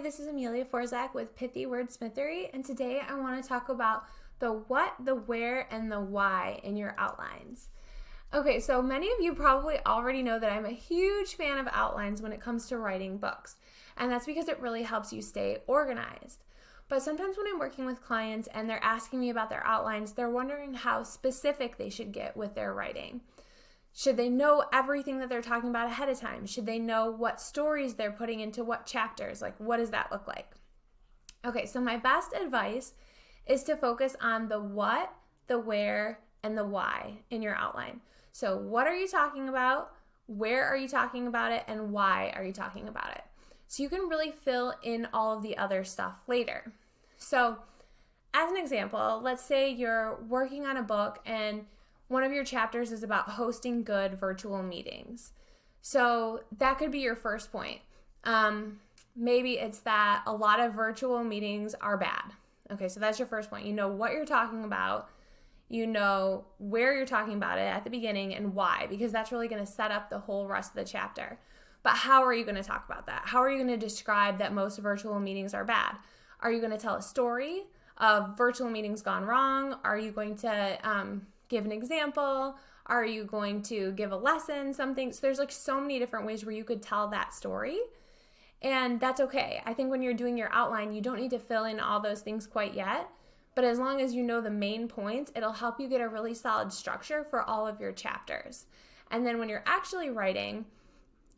this is Amelia Forczak with Pithy Wordsmithery, and today I want to talk about the what, the where, and the why in your outlines. Okay, so many of you probably already know that I'm a huge fan of outlines when it comes to writing books, and that's because it really helps you stay organized. But sometimes when I'm working with clients and they're asking me about their outlines, they're wondering how specific they should get with their writing. Should they know everything that they're talking about ahead of time? Should they know what stories they're putting into what chapters? Like, what does that look like? Okay, so my best advice is to focus on the what, the where, and the why in your outline. So what are you talking about? Where are you talking about it? And why are you talking about it? So you can really fill in all of the other stuff later. So as an example, let's say you're working on a book and one of your chapters is about hosting good virtual meetings. So that could be your first point. Maybe it's that a lot of virtual meetings are bad. Okay, so that's your first point. You know what you're talking about. You know where you're talking about it at the beginning and why, because that's really going to set up the whole rest of the chapter. But how are you going to talk about that? How are you going to describe that most virtual meetings are bad? Are you going to tell a story of virtual meetings gone wrong? Are you going to give an example? Are you going to give a lesson, something? So there's like so many different ways where you could tell that story, and that's okay. I think when you're doing your outline, you don't need to fill in all those things quite yet, but as long as you know the main points, it'll help you get a really solid structure for all of your chapters. And then when you're actually writing,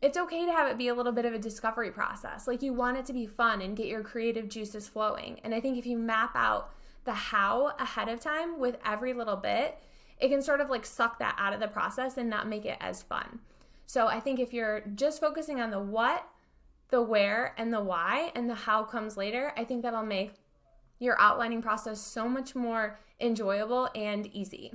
it's okay to have it be a little bit of a discovery process. Like, you want it to be fun and get your creative juices flowing. And I think if you map out the how ahead of time with every little bit, it can sort of like suck that out of the process and not make it as fun. So I think if you're just focusing on the what, the where, and the why, and the how comes later, I think that'll make your outlining process so much more enjoyable and easy.